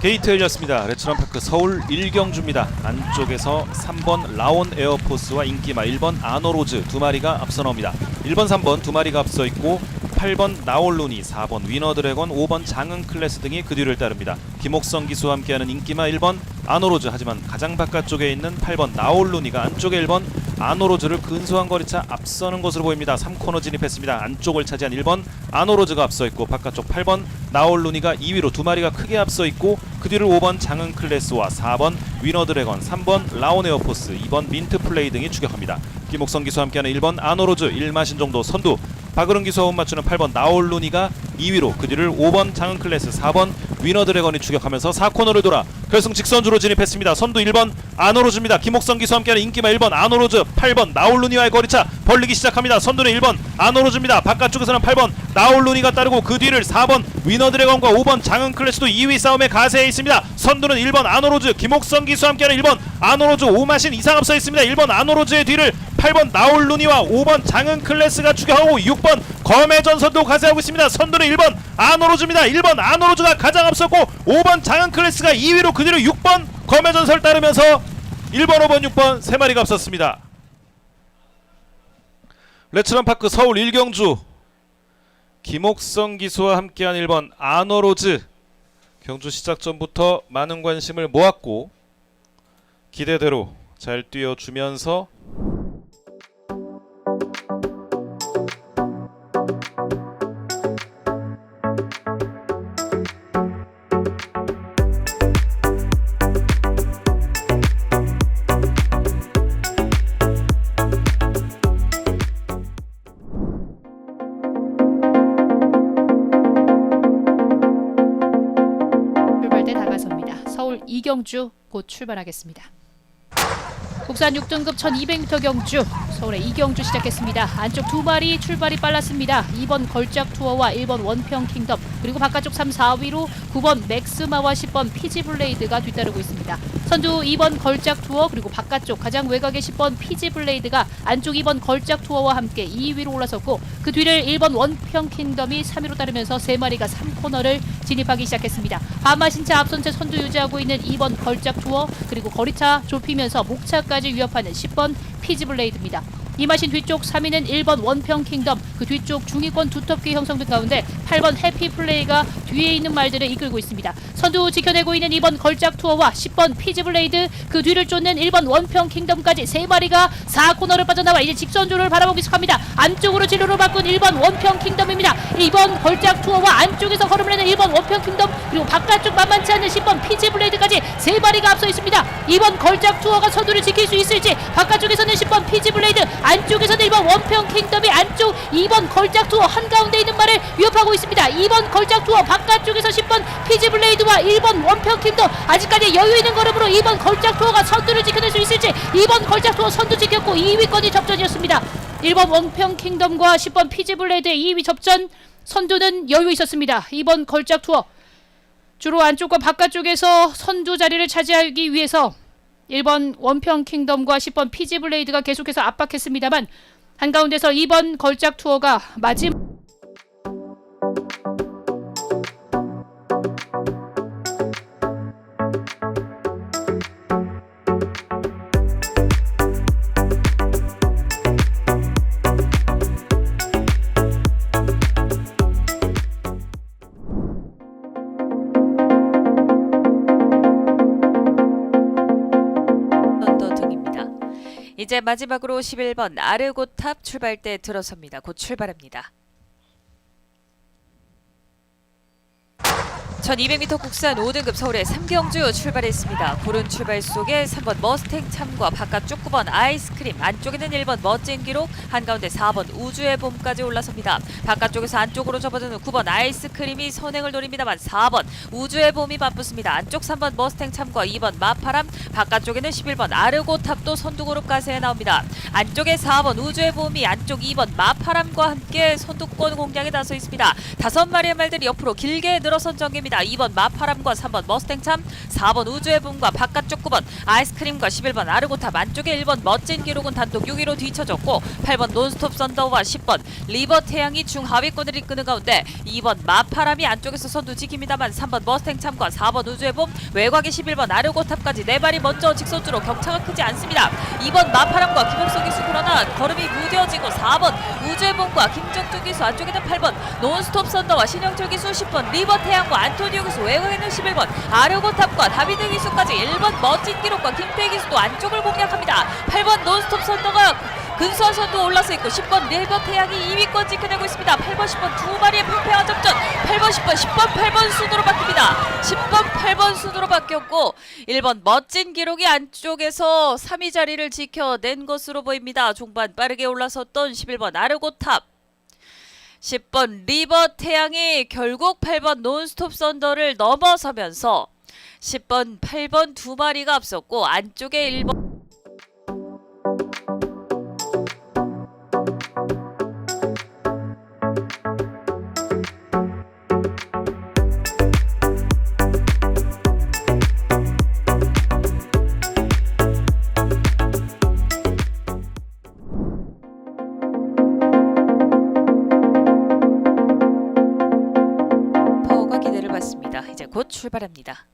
게이트 열렸습니다. 레츠런파크 서울 1경주입니다. 안쪽에서 3번 라온 에어포스와 인기마, 1번 아노로즈 두 마리가 앞서 나옵니다. 1번 3번 두 마리가 앞서 있고 8번 나올루니, 4번 위너드래곤, 5번 장흥클래스 등이 그 뒤를 따릅니다. 김옥성 기수와 함께하는 인기마 1번 아노로즈, 하지만 가장 바깥쪽에 있는 8번 나올루니가 안쪽에 1번 아노로즈를 근소한 거리차 앞서는 것으로 보입니다. 3코너 진입했습니다. 안쪽을 차지한 1번 아노로즈가 앞서 있고 바깥쪽 8번 나올루니가 2위로 두 마리가 크게 앞서 있고 그 뒤를 5번 장흥클래스와 4번 위너드래곤, 3번 라온 에어포스, 2번 민트플레이 등이 추격합니다. 김옥성 기수와 함께하는 1번 아노로즈 1마신 정도 선두, 박으른 기수와 맞추는 8번 나올루니가 2위로 그 뒤를 5번 장흥클래스, 4번 위너드래곤이 추격하면서 4코너를 돌아 결승 직선주로 진입했습니다. 선두 1번 아노로즈입니다. 김옥성 기수와 함께하는 인기마 1번 아노로즈, 8번 나올루니와의 거리차 벌리기 시작합니다. 선두는 1번 아노로즈입니다. 바깥쪽에서는 8번 나올루니가 따르고 그 뒤를 4번 위너드래곤과 5번 장흥클래스도 2위 싸움에 가세해 있습니다. 선두는 1번 아노로즈, 김옥성 기수와 함께하는 1번 아노로즈 5마신 이상 앞서 있습니다. 1번 아노로즈의 뒤를 8번 나올루니와 5번 장흥클래스가 추격하고 6번 검해전선도 가세하고 있습니다. 선두는 1번 아노로즈입니다. 1번 아노로즈가 가장 앞섰고 5번 장흥클래스가 2위로 그 뒤로 6번 검해전선을 따르면서 1번, 5번, 6번 세 마리가 앞섰습니다. 레츠런파크 서울 1경주, 김옥성 기수와 함께한 1번 아노로즈, 경주 시작 전부터 많은 관심을 모았고 기대대로 잘 뛰어주면서 출발대 다가섭니다. 서울 2경주 곧 출발하겠습니다. 국산 6등급 1200m 경주, 서울의 2경주 시작했습니다. 안쪽 두 마리 출발이 빨랐습니다. 2번 걸작 투어와 1번 원평 킹덤, 그리고 바깥쪽 3, 4위로 9번 맥스마와 10번 피지 블레이드가 뒤따르고 있습니다. 선두 2번 걸작 투어, 그리고 바깥쪽 가장 외곽의 10번 피지 블레이드가 안쪽 2번 걸작 투어와 함께 2위로 올라섰고 그 뒤를 1번 원평 킹덤이 3위로 따르면서 세 마리가 3코너를 진입하기 시작했습니다. 반마신차 앞선 채 선두 유지하고 있는 2번 걸작 투어, 그리고 거리차 좁히면서 목차까지 위협하는 10번 피지 블레이드입니다. 이마신 뒤쪽 3위는 1번 원평 킹덤, 그 뒤쪽 중위권 두텁게 형성된 가운데 8번 해피 플레이가 뒤에 있는 말들을 이끌고 있습니다. 선두 지켜내고 있는 2번 걸작 투어와 10번 피지 블레이드, 그 뒤를 쫓는 1번 원평 킹덤까지 세 마리가 4코너를 빠져나와 이제 직선주를 바라보기 시작합니다. 안쪽으로 진로를 바꾼 1번 원평 킹덤입니다. 2번 걸작 투어와 안쪽에서 걸음을 내는 1번 원평 킹덤, 그리고 바깥쪽 만만치 않은 10번 피지 블레이드까지 세 마리가 앞서 있습니다. 2번 걸작 투어가 선두를 지킬 수 있을지, 바깥쪽에서는 10번 피지 블레이드, 안쪽에서는 1번 원평 킹덤이 안쪽 2번 걸작 투어 한가운데 있는 말을 위협하고 있습니다. 2번 걸작 투어 바깥쪽에서 10번 피지 블레이드와 1번 원평 킹덤, 아직까지 여유 있는 걸음으로 2번 걸작 투어가 선두를 지켜낼 수 있을지. 2번 걸작 투어 선두 지켰고 2위권이 접전이었습니다. 1번 원평 킹덤과 10번 피지 블레이드의 2위 접전, 선두는 여유 있었습니다. 2번 걸작 투어 주로 안쪽과 바깥쪽에서 선두 자리를 차지하기 위해서 1번 원평 킹덤과 10번 피지 블레이드가 계속해서 압박했습니다만 한가운데서 2번 걸작 투어가 마지막 이제 마지막으로 11번 아르고탑 출발대 들어섭니다. 곧 출발합니다. 1200m 국산 5등급 서울의 3경주 출발했습니다. 고른 출발 속에 3번 머스탱 참과 바깥쪽 9번 아이스크림, 안쪽에는 1번 멋진 기록, 한가운데 4번 우주의 봄까지 올라섭니다. 바깥쪽에서 안쪽으로 접어드는 9번 아이스크림이 선행을 노립니다만 4번 우주의 봄이 맞붙습니다. 안쪽 3번 머스탱 참과 2번 마파람, 바깥쪽에는 11번 아르고탑도 선두그룹 가세에 나옵니다. 안쪽에 4번 우주의 봄이, 안쪽 2번 마파람과 함께 선두권 공략에 나서 있습니다. 5마리의 말들이 옆으로 길게 늘어선 전개입니다. 올랐습니다. 2번 마파람과 3번 머스탱참, 4번 우주의 봄과 바깥쪽 9번 아이스크림과 11번 아르고탑 안쪽에 1번 멋진 기록은 단독 6위로 뒤쳐졌고 8번 논스톱 썬더와 10번 리버 태양이 중하위권을 이끄는 가운데 2번 마파람이 안쪽에서 선두 지킵니다만 3번 머스탱참과 4번 우주의 봄 외곽의 11번 아르고탑까지 4발이 먼저 직선주로 격차가 크지 않습니다. 2번 마파람과 김옥석 기수 그러나 걸음이 무뎌지고 4번 우주의 봄과 김정준 기수 안쪽에는 8번 논스톱 썬더와 신영철 기수 10번 리버 태양과 안토니오 기수 외곽에는 11번 아르고탑과 다비드 기수까지 1번 멋진 기록과 김태희 기수도 안쪽을 공략합니다. 8번 논스톱 썬더가 근소한 선두 올라서 있고 10번 리버 태양이 2위권 지켜내고 있습니다. 8번 10번 두 마리의 평평한 접전 8번 10번 10번 8번 순으로 바뀝니다. 10번 8번 순으로 바뀌었고 1번 멋진 기록이 안쪽에서 3위 자리를 지켜낸 것으로 보입니다. 종반 빠르게 올라섰던 11번 아르고탑 10번 리버 태양이 결국 8번 논스톱 썬더를 넘어서면서 10번 8번 두 마리가 앞섰고 안쪽에 1번 파워가 기대를 받습니다. 이제 곧 출발합니다.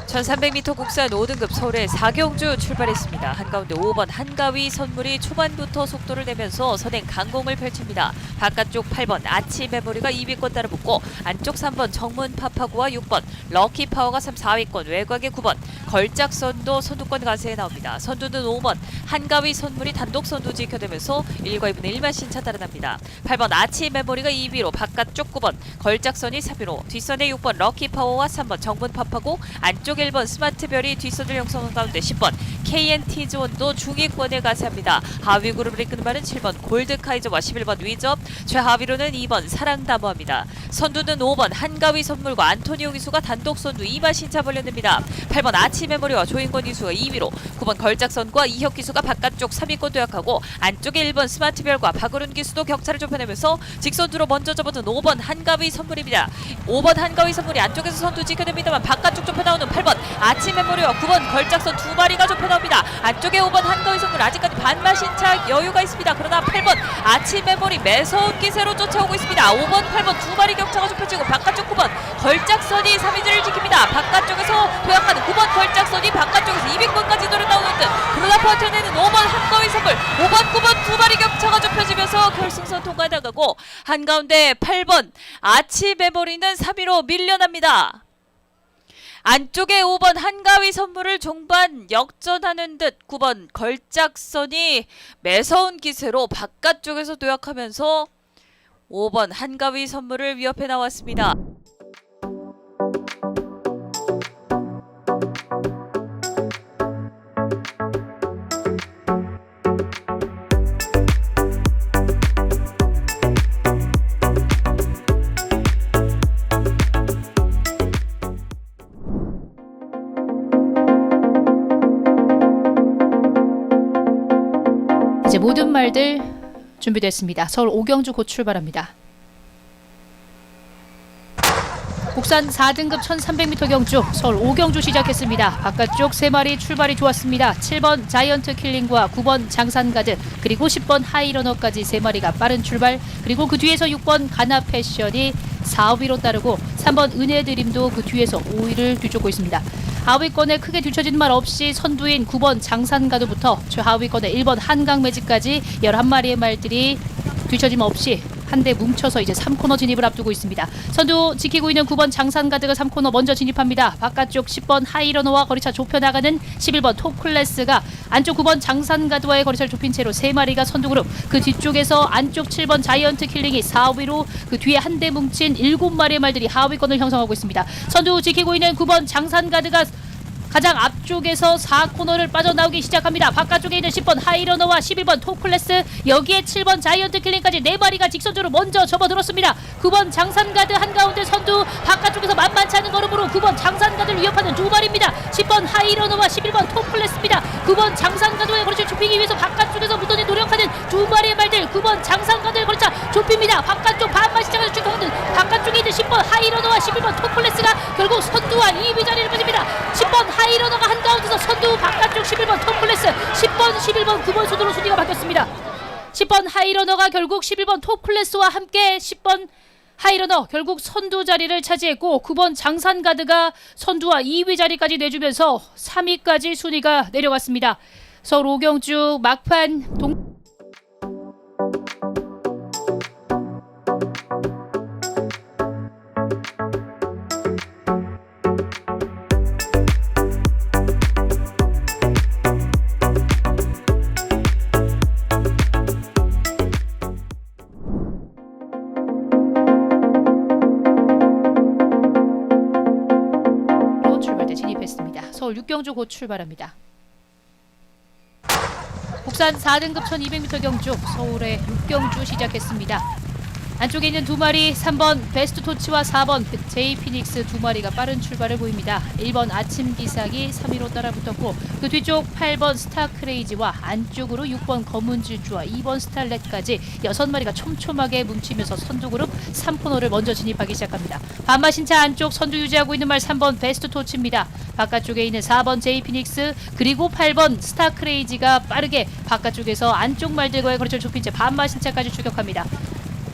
(1300m) 국산 5등급 서울의 4경주 출발했습니다. 한가운데 5번 한가위 선물이 초반부터 속도를 내면서 선행 강공을 펼칩니다. 바깥쪽 8번 아치 메모리가 2위권 따라붙고 안쪽 3번 정문 파파고와 6번 럭키 파워가 3, 4위권 외곽의 9번 걸작선도 선두권 가세에 나옵니다. 선두는 5번 한가위 선물이 단독 선두 지켜내면서 1과 2분의 1만 신차 따라납니다. 8번 아치 메모리가 2위로 바깥쪽 9번 걸작선이 3위로 뒷선에 6번 럭키 파워와 3번 정문 파파고 안쪽에 1번 스마트별이 뒷선을 형성한 가운데 10번 KNT즈원도 중위권에 가세합니다. 하위 그룹을 이끄는 말은 7번 골드카이저와 11번 위접, 최하위로는 2번 사랑다모합니다. 선두는 5번 한가위 선물과 안토니오 기수가 단독 선두 2마 신차 벌려냅니다. 8번 아치 메모리와 조인권 기수가 2위로 9번 걸작선과 이혁 기수가 바깥쪽 3위권 도약하고 안쪽에 1번 스마트별과 박으룬 기수도 격차를 좁혀내면서 직선두로 먼저 접어든 5번 한가위 선물입니다. 5번 한가위 선물이 안쪽에서 선두 지켜냅니다만 바깥쪽 좁혀 나오는 8번 아치 메모리와 9번 걸작선 두 마리가 좁혀 나옵니다. 안쪽에 5번 한가위 선물 아직까지 반마 신차 여유가 있습니다. 그러나 8번 아치 메모리 매서운 기세로 쫓아오고 있습니다. 5번 8번 두 마리 격차가 좁혀지고 바깥쪽 9번 걸작선이 3위를 지킵니다. 바깥쪽에서 도약하는 9번 걸작선이 바깥쪽에서 2위권까지 노려 나오는 듯 그러나 버텨내는 5번 한가위 선물 5번 9번 두 마리 격차가 좁혀지면서 결승선 통과해 나가고 한가운데 8번 아치 메모리는 3위로 밀려납니다. 안쪽에 5번 한가위 선물을 종반 역전하는 듯 9번 걸작선이 매서운 기세로 바깥쪽에서 도약하면서 5번 한가위 선물을 위협해 나왔습니다. 이제 모든 말들 준비됐습니다. 서울 오경주 곧 출발합니다. 국산 4등급 1300m 경주 서울 오경주 시작했습니다. 바깥쪽 3마리 출발이 좋았습니다. 7번 자이언트 킬링과 9번 장산가드 그리고 10번 하이러너까지 3마리가 빠른 출발, 그리고 그 뒤에서 6번 가나 패션이 4위로 따르고 3번 은혜드림도 그 뒤에서 5위를 뒤쫓고 있습니다. 하위권에 크게 뒤처지는 말 없이 선두인 9번 장산가드부터 최하위권에 1번 한강매직까지 11마리의 말들이 뒤처짐 없이 한데 뭉쳐서 이제 3코너 진입을 앞두고 있습니다. 선두 지키고 있는 9번 장산가드가 3코너 먼저 진입합니다. 바깥쪽 10번 하이러너와 거리차 좁혀나가는 11번 톱클래스가 안쪽 9번 장산가드와의 거리차를 좁힌 채로 3마리가 선두 그룹, 그 뒤쪽에서 안쪽 7번 자이언트 킬링이 4위로 그 뒤에 한데 뭉친 7마리의 말들이 하위권을 형성하고 있습니다. 선두 지키고 있는 9번 장산가드가 가장 앞쪽에서 4코너를 빠져나오기 시작합니다. 바깥쪽에 있는 10번 하이러너와 11번 톱클래스, 여기에 7번 자이언트 킬링까지 4마리가 직선적으로 먼저 접어들었습니다. 9번 장산가드 한가운데 선두, 바깥쪽에서 만만치 않은 걸음으로 9번 장산가드를 위협하는 2마리입니다. 10번 하이러너와 11번 톱클래스입니다. 9번 장산가드에 걸쳐 좁히기 위해서 바깥쪽에서 무던히 노력하는 2마리의 말들, 9번 장산가드를 걸쳐 좁힙니다. 바깥쪽 반만 시작해서 쭉가는 바깥쪽에 있는 10번 하이러너와 11번 톱클래스가 결국 선두와 2위 자리를 빠집니다. 10번 하이러너가 한가운데서 선두, 바깥쪽 11번 톱클래스, 10번, 11번, 9번 순으로 순위가 바뀌었습니다. 10번 하이러너가 결국 11번 톱클래스와 함께 10번 하이러너 결국 선두 자리를 차지했고, 9번 장산가드가 선두와 2위 자리까지 내주면서 3위까지 순위가 내려갔습니다. 서울 오경주 막판 출발대 진입했습니다. 서울 육경주 곧 출발합니다. 국산 4등급 1200m 경주 서울의 육경주 시작했습니다. 안쪽에 있는 2마리 3번 베스트 토치와 4번 제이 피닉스 2마리가 빠른 출발을 보입니다. 1번 아침 기상이 3위로 따라붙었고, 그 뒤쪽 8번 스타 크레이지와 안쪽으로 6번 검은 질주와 2번 스탈렛까지 6마리가 촘촘하게 뭉치면서 선두 그룹 3코너를 먼저 진입하기 시작합니다. 반마신차 안쪽 선두 유지하고 있는 말 3번 베스트 토치입니다. 바깥쪽에 있는 4번 제이 피닉스 그리고 8번 스타 크레이지가 빠르게 바깥쪽에서 안쪽 말들과의 거리를 좁힌 채 반마신차까지 추격합니다.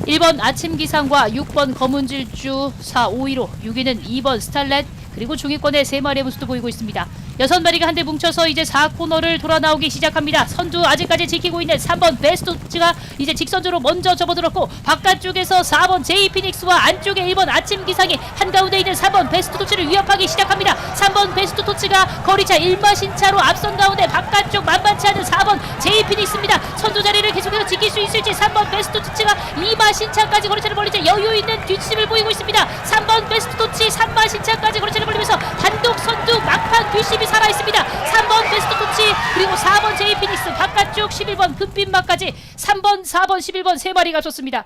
1번 아침 기상과 6번 검은 질주 4, 5위로 6위는 2번 스탈렛 그리고 중위권에 3마리의 모습도 보이고 있습니다. 6마리가 한데 뭉쳐서 이제 4코너를 돌아 나오기 시작합니다. 선두 아직까지 지키고 있는 3번 베스트가 이제 직선적으로 먼저 접어들었고, 바깥쪽에서 4번 제이 피닉스와 안쪽에 1번 아침 기상이 한가운데 있는 3번 베스트 토치를 위협하기 시작합니다. 3번 베스트 토치가 거리차 1마신 차로 앞선 가운데 바깥쪽 만만치 않은 4번 제이 피닉스입니다. 선두 자리를 계속해서 지킬 수 있을지 3번 베스트 토치가 2마신 차까지 거리차를 벌리자 여유 있는 뒷심을 보이고 있습니다. 3번 베스트 토치 3마신 차까지 거리차를 벌리면서 단독 선두 막판 뒷심이 살아있습니다. 3번 베스트 토치 그리고 4번 제이 피닉스, 바깥쪽 11번 금빛마까지 3번, 4번, 11번 3마리가 졌습니다.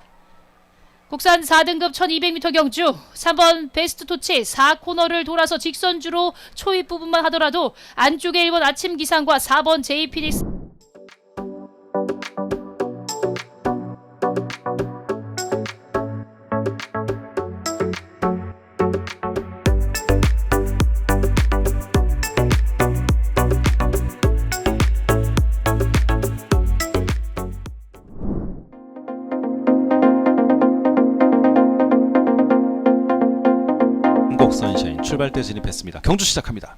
국산 4등급 1200m 경주 3번 베스트 토치 4코너를 돌아서 직선주로 초입 부분만 하더라도 안쪽에 1번 아침 기상과 4번 제이 피닉스 선샤인 출발대 진입했습니다. 경주 시작합니다.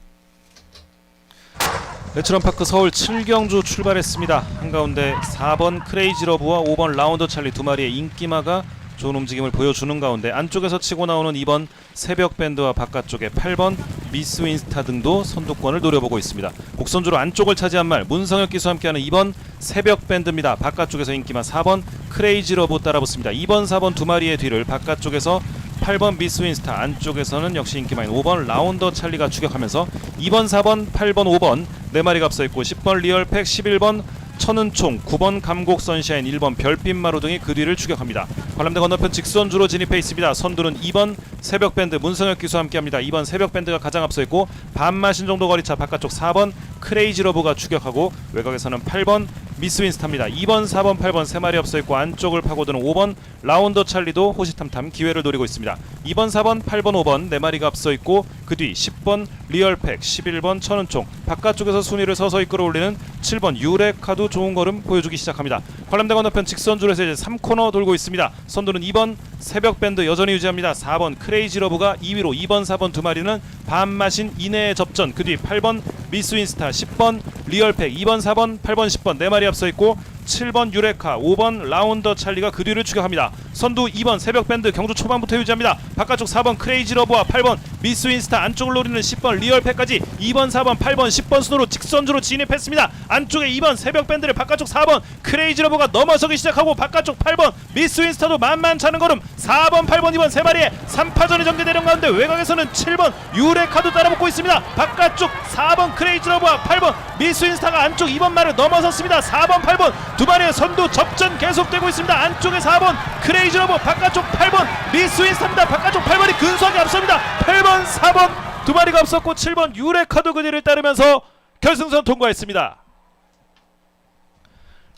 레츠런파크 서울 7경주 출발했습니다. 한가운데 4번 크레이지러브와 5번 라운더 찰리 2마리의 인기마가 좋은 움직임을 보여주는 가운데 안쪽에서 치고 나오는 2번 새벽밴드와 바깥쪽에 8번 미스 윈스타 등도 선두권을 노려보고 있습니다. 곡선주로 안쪽을 차지한 말 문성혁 기수와 함께하는 2번 새벽밴드입니다. 바깥쪽에서 인기마 4번 크레이지러브 따라붙습니다. 2번 4번 2마리의 뒤를 바깥쪽에서 8번 미스 윈스타, 안쪽에서는 역시 인기마인 5번 라운더 찰리가 추격하면서 2번 4번 8번 5번 4마리가 앞서있고 10번 리얼팩 11번 천은총, 9번 감곡 선샤인, 1번 별빛 마루 등이 그 뒤를 추격합니다. 관람대 건너편 직선주로 진입해 있습니다. 선두는 2번 새벽밴드 문성혁 기수와 함께합니다. 2번 새벽밴드가 가장 앞서있고 반마신 정도 거리차, 바깥쪽 4번 크레이지러브가 추격하고 외곽에서는 8번 미스 윈스타입니다. 2번 4번 8번 3마리 앞서있고 안쪽을 파고드는 5번 라운더 찰리도 호시탐탐 기회를 노리고 있습니다. 2번 4번 8번 5번 4마리가 앞서있고 그 뒤 10번 리얼팩, 11번 천은총, 바깥쪽에서 순위를 서서히 끌어올리는 7번 유레카도 좋은 걸음 보여주기 시작합니다. 관람대 건너편 직선줄에서 이제 3코너 돌고 있습니다. 선두는 2번 새벽밴드 여전히 유지합니다. 4번 크레이지러브가 2위로 2번 4번 2마리는 반마신 이내의 접전, 그 뒤 8번 미스 윈스타, 10번 리얼팩, 2번 4번 8번 10번 4마리 앞서있고 7번 유레카, 5번 라운더 찰리가 그 뒤를 추격합니다. 선두 2번 새벽밴드 경주 초반부터 유지합니다. 바깥쪽 4번 크레이지러브와 8번 미스윈스타, 안쪽을 노리는 10번 리얼패까지 2번 4번 8번 10번 순으로 직선주로 진입했습니다. 안쪽에 2번 새벽밴드를 바깥쪽 4번 크레이지러브가 넘어서기 시작하고 바깥쪽 8번 미스윈스타도 만만찮은 걸음 4번 8번 2번 세 마리의 3파전이 전개되는 가운데 외곽에서는 7번 유레카도 따라붙고 있습니다. 바깥쪽 4번 크레이지러브와 8번 미스윈스타가 안쪽 2번 말을 넘어섰습니다. 4번 8번 두 마리의 선두 접전 계속되고 있습니다. 안쪽에 4번 크레이지러브, 바깥쪽 8번 미스윈스타입니다. 바깥쪽 8번이 근소하게 앞섭니다. 8번 4번 두 마리가 앞섰고 7번 유레카도 그들을 따르면서 결승선 통과했습니다.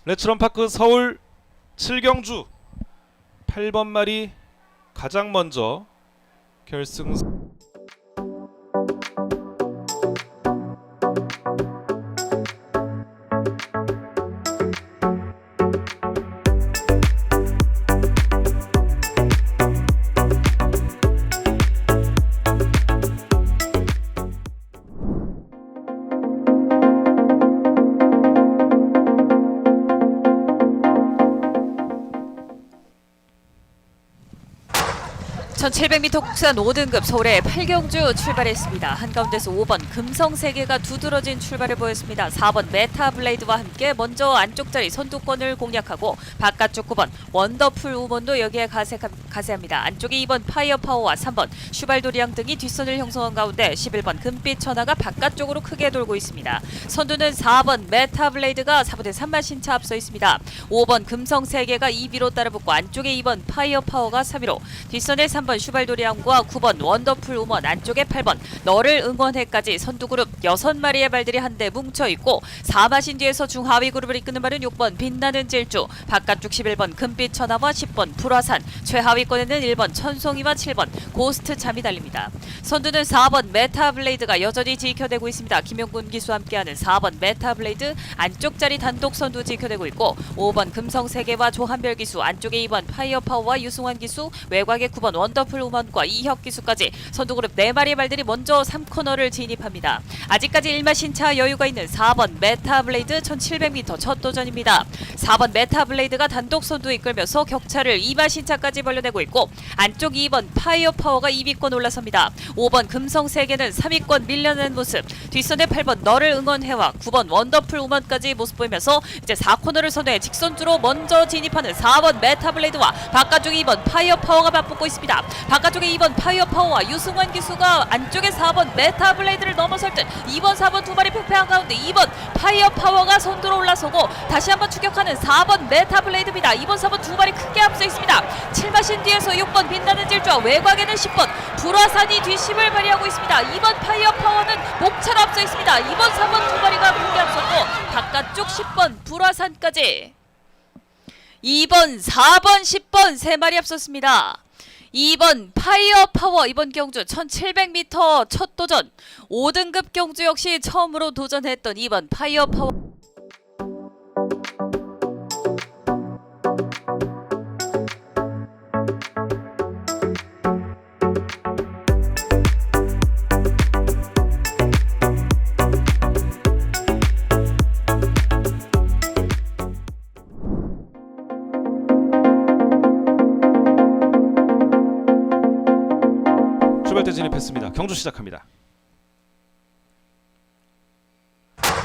레츠런파크 서울 7경주 8번 말이 가장 먼저 결승선 (1700m) 국산 5등급 서울의 8경주 출발했습니다. 한가운데서 5번 금성세계가 두드러진 출발을 보였습니다. 4번 메타블레이드와 함께 먼저 안쪽 자리 선두권을 공략하고 바깥쪽 9번 원더풀 우먼도 여기에 가세합니다. 안쪽에 2번 파이어파워와 3번 슈발도리앙 등이 뒷선을 형성한 가운데 11번 금빛 천하가 바깥쪽으로 크게 돌고 있습니다. 선두는 4번 메타블레이드가 4분의 3만 신차 앞서 있습니다. 5번 금성세계가 2위로 따라붙고 안쪽에 2번 파이어파워가 3위로, 뒷선에 3번 슈발도리앙과 9번 원더풀 우먼, 안쪽에 8번 너를 응원해까지 선두그룹 6마리의 발들이 한데 뭉쳐있고 4마신 뒤에서 중하위 그룹을 이끄는 발은 6번 빛나는 질주, 바깥쪽 11번 금빛 천하와 10번 불화산, 최하위권에는 1번 천송이와 7번 고스트 참이 달립니다. 선두는 4번 메타블레이드가 여전히 지켜내고 있습니다. 김용군 기수와 함께하는 4번 메타블레이드 안쪽 자리 단독 선두 지켜내고 있고, 5번 금성세계와 조한별 기수, 안쪽에 2번 파이어파워와 유승환 기수, 외곽에 9번 원더풀 우먼과 이혁 기수까지 선두그룹 4마리의 발들이 먼저 3코너를 진입합니다. 아직까지 1마신차 여유가 있는 4번 메타블레이드 1700m 첫 도전입니다. 4번 메타블레이드가 단독 선두 이끌면서 격차를 2마신차까지 벌려내고 있고, 안쪽 2번 파이어파워가 2위권 올라섭니다. 5번 금성세계는 3위권 밀려낸 모습, 뒷선에 8번 너를 응원해와 9번 원더풀 우먼까지 모습 보이면서 이제 4코너를 선회해 직선주로 먼저 진입하는 4번 메타블레이드와 바깥쪽 2번 파이어파워가 맞붙고 있습니다. 바깥쪽에 2번 파이어파워와 유승환 기수가 안쪽에 4번 메타블레이드를 넘어설 듯 2번 4번 두 마리 팽팽한 가운데 2번 파이어파워가 선두로 올라서고 다시 한번 추격하는 4번 메타블레이드입니다. 2번 4번 두 마리 크게 앞서 있습니다. 7마신 뒤에서 6번 빛나는 질주와 외곽에는 10번 불화산이 뒷심을 발휘하고 있습니다. 2번 파이어파워는 목차로 앞서 있습니다. 2번 4번 두 마리가 크게 앞섰고 바깥쪽 10번 불화산까지 2번 4번 10번 세 마리 앞섰습니다. 2번 파이어파워 이번 경주 1700m 첫 도전, 5등급 경주 역시 처음으로 도전했던 2번 파이어파워. 출발대 진입했습니다. 경주 시작합니다.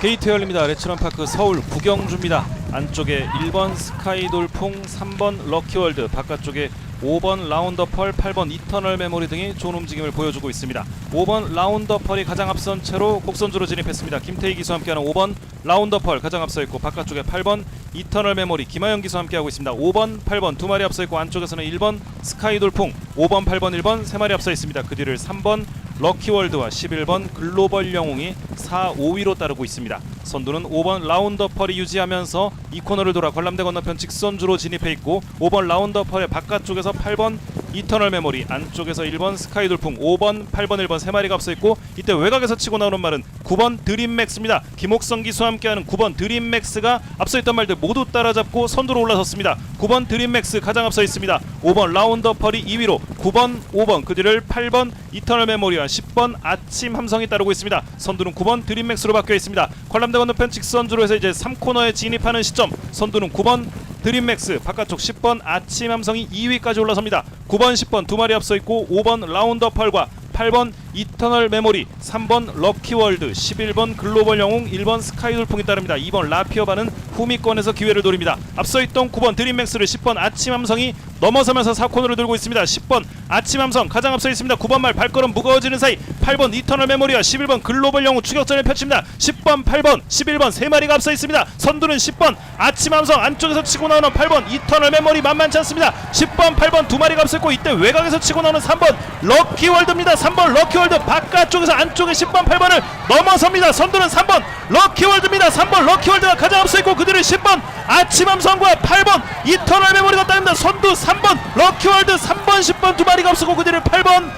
게이트 열립니다. 레츠런파크 서울 9경주입니다. 안쪽에 1번 스카이돌풍, 3번 럭키월드, 바깥쪽에 5번 라운더펄, 8번 이터널 메모리 등이 좋은 움직임을 보여주고 있습니다. 5번 라운더펄이 가장 앞선 채로 곡선주로 진입했습니다. 김태희 기수와 함께하는 5번 라운더펄 가장 앞서 있고, 바깥쪽에 8번 이터널 메모리 김하영 기수와 함께하고 있습니다. 5번 8번 두 마리 앞서 있고, 안쪽에서는 1번 스카이돌풍, 5번 8번 1번 세 마리 앞서 있습니다. 그 뒤를 3번 럭키월드와 11번 글로벌 영웅이 4, 5위로 따르고 있습니다. 선두는 5번 라운더펄이 유지하면서 2코너를 돌아 관람대 건너편 직선주로 진입해 있고, 5번 라운더펄의 바깥쪽에서 8번 이터널 메모리, 안쪽에서 1번 스카이돌풍, 5번 8번 1번 세 마리가 앞서 있고, 이때 외곽에서 치고 나오는 말은 9번 드림맥스입니다. 김옥성 기수와 함께하는 9번 드림맥스가 앞서 있던 말들 모두 따라잡고 선두로 올라섰습니다. 9번 드림맥스 가장 앞서 있습니다. 5번 라운더펄이 2위로, 9번 5번 그 뒤를 8번 이터널 메모리와 10번 아침 함성이 따르고 있습니다. 선두는 9번 드림맥스로 바뀌어 있습니다. 관람대 건너편 직선주로 해서 이제 3코너에 진입하는 시점, 선두는 9번 드림맥스, 바깥쪽 10번 아침함성이 2위까지 올라섭니다. 9번 10번 두 마리 앞서 있고 5번 라운더펄과 8번 이터널 메모리, 3번 럭키월드, 11번 글로벌 영웅, 1번 스카이돌풍이 따릅니다. 2번 라피어바는 후미권에서 기회를 노립니다. 앞서 있던 9번 드림맥스를 10번 아침함성이 넘어서면서 4코너를 들고 있습니다. 10번 아침함성 가장 앞서 있습니다. 9번 말 발걸음 무거워지는 사이 8번 이터널 메모리와 11번 글로벌 영웅 추격전을 펼칩니다. 10번 8번 11번 세 마리가 앞서 있습니다. 선두는 10번 아침함성 안쪽에서 치고 나오는 8번 이터널 메모리 만만치 않습니다. 10번 8번 두 마리가 앞서 있고 이때 외곽에서 치고 나오는 3번 럭키월드입니다. 3번 럭키월드 바깥쪽에서 안쪽에 10번 8번을 넘어섭니다. 선두는 3번 럭키월드입니다. 3번 럭키월드가 가장 앞서 있고 그 뒤를 10번 아침함성과 8번 이터널 메모리가 따릅니다. 선두 3번 럭키월드, 3번 10번 두 마리가 앞서고 그 뒤를 8번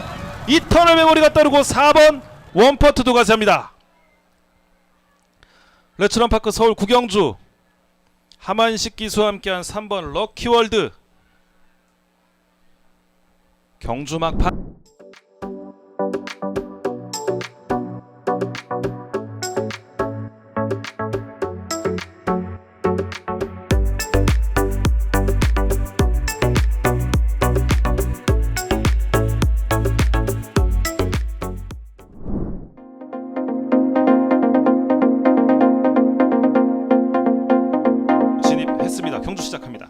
이터널 메모리가 따르고 4번 원퍼트도 가세합니다. 레츠런파크 서울 구경주 하만식 기수와 함께한 3번 럭키월드 경주 막판 진입했습니다. 경주 시작합니다.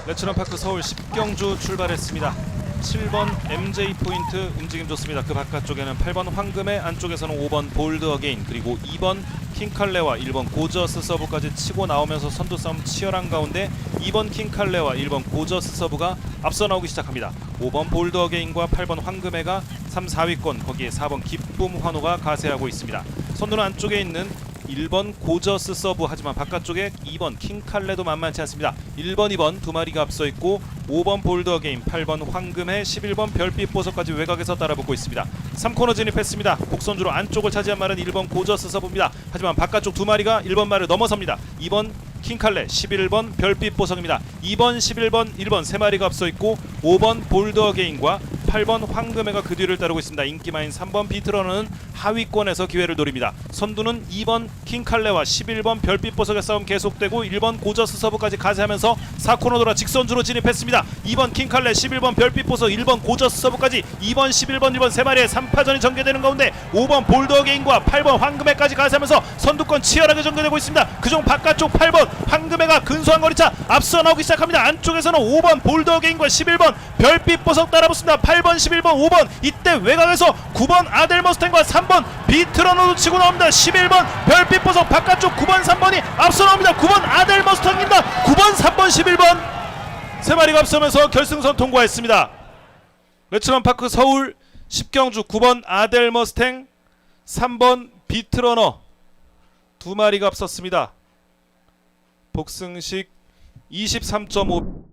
레츠런파크 서울 10경주 출발했습니다. 7번 MJ 포인트 움직임 좋습니다. 그 바깥쪽에는 8번 황금의, 안쪽에서는 5번 볼드 어게인, 그리고 2번 킹칼레와 1번 고저스 서브까지 치고 나오면서 선두 싸움 치열한 가운데 2번 킹칼레와 1번 고저스 서브가 앞서 나오기 시작합니다. 5번 볼드 어게인과 8번 황금의가 3, 4위권, 거기에 4번 기쁨 환호가 가세하고 있습니다. 선두는 안쪽에 있는 1번 고저스 서브, 하지만 바깥쪽에 2번 킹칼레도 만만치 않습니다. 1번 2번 두 마리가 앞서 있고 5번 볼드 어게인, 8번 황금해, 11번 별빛 보석까지 외곽에서 따라붙고 있습니다. 3코너 진입했습니다. 곡선주로 안쪽을 차지한 말은 1번 고저스 서브입니다. 하지만 바깥쪽 두 마리가 1번 말을 넘어섭니다. 2번 킹칼레, 11번 별빛 보석입니다. 2번 11번 1번 세 마리가 앞서 있고 5번 볼드 어게인과 8번 황금해가 그 뒤를 따르고 있습니다. 인기마인 3번 비트러너는 하위권에서 기회를 노립니다. 선두는 2번 킹칼레와 11번 별빛 보석의 싸움 계속되고 1번 고저스 서브까지 가세하면서 4코너 돌아 직선주로 진입했습니다. 2번 킹칼레, 11번 별빛 보석, 1번 고저스 서브까지 2번 11번 1번 세 마리의 3파전이 전개되는 가운데 5번 볼드 어게인과 8번 황금해까지 가세하면서 선두권 치열하게 전개되고 있습니다. 그중 바깥쪽 8번 황금해가 근소한 거리차 앞서 나오기 시작합니다. 안쪽에서는 5번 볼드 어게인과 11번 별빛 보석 따라붙습니다. 8번 11번 5번 이때 외곽에서 9번 아델 머스탱과 3번 비트러너도 치고 나옵니다. 11번 별빛 보석 바깥쪽 9번 3번이 앞서 나옵니다. 9번 아델 머스탱입니다. 9번 3번 11번 세 마리가 앞서면서 결승선 통과했습니다. 레츠런파크 서울 10경주 9번 아델 머스탱, 3번 비트러너 두 마리가 앞섰습니다. 복승식 23.5.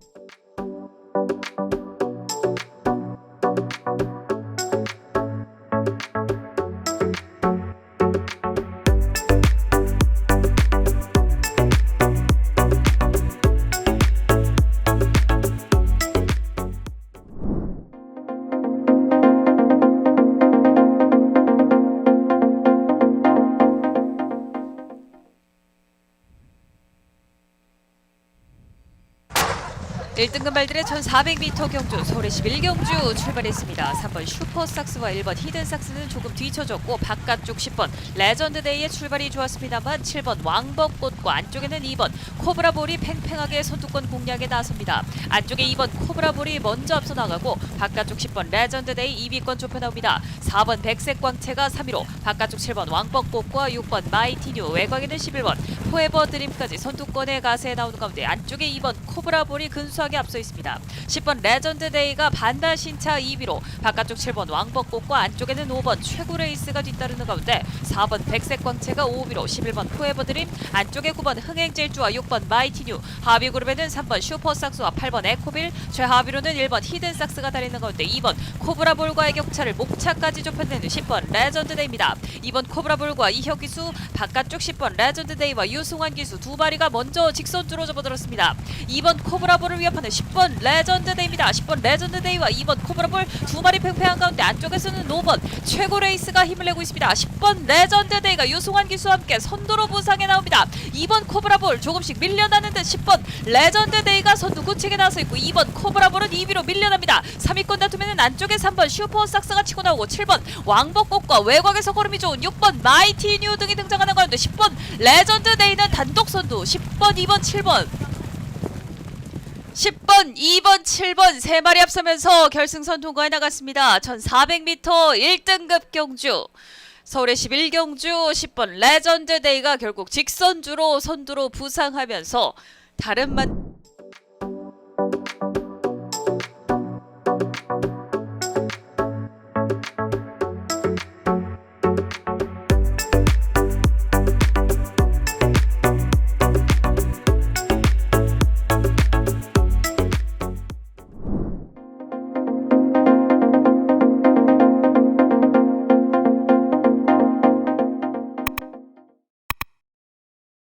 일등급 말들의 1400m 경주 서울의 11경주 출발했습니다. 3번 슈퍼삭스와 1번 히든삭스는 조금 뒤쳐졌고 바깥쪽 10번 레전드데이의 출발이 좋았습니다만 7번 왕벚꽃과 안쪽에는 2번 코브라볼이 팽팽하게 선두권 공략에 나섭니다. 안쪽에 2번 코브라볼이 먼저 앞서 나가고 바깥쪽 10번 레전드데이 2위권 좁혀 나옵니다. 4번 백색광채가 3위로 바깥쪽 7번 왕벚꽃과 6번 마이티뉴, 외곽에는 11번 포에버 드림까지 선두권에 가세해 나오는 가운데 안쪽에 2번 코브라볼이 근소하게 앞서 있습니다. 10번 레전드데이가 반다 신차 2위로 바깥쪽 7번 왕벚꽃과 안쪽에는 5번 최고레이스가 뒤따르는 가운데 4번 백색광채가 5위로 11번 포에버드림, 안쪽에 9번 흥행질주와 6번 마이티뉴, 하위 그룹에는 3번 슈퍼삭스와 8번 에코빌, 최하위로는 1번 히든삭스가 달리는 가운데 2번 코브라볼과의 격차를 목차까지 좁혀내는 10번 레전드데이입니다. 2번 코브라볼과 이혁기수, 바깥쪽 10번 레전드데이와 유승환 기수 두 마리가 먼저 직선주로 접어들었습니다. 2번 코브라볼을 위협 시작하는 10번 레전드데이입니다. 10번 레전드데이와 2번 코브라볼 두 마리 팽팽한 가운데 안쪽에서는 5번 최고 레이스가 힘을 내고 있습니다. 10번 레전드데이가 유승환 기수와 함께 선두로 부상에 나옵니다. 2번 코브라볼 조금씩 밀려나는 듯 10번 레전드데이가 선두 구책에 나서 있고 2번 코브라볼은 2위로 밀려납니다. 3위권 다툼에는 안쪽에 3번 슈퍼삭스가 치고 나오고 7번 왕복꽃과 외곽에서 걸음이 좋은 6번 마이티 뉴 등이 등장하는 가운데 10번 레전드데이는 단독 선두 10번, 2번, 7번 10번, 2번, 7번 세 마리 앞서면서 결승선 통과해 나갔습니다. 1400m 1등급 경주 서울의 11경주 10번 레전드데이가 결국 직선주로 선두로 부상하면서 다른 만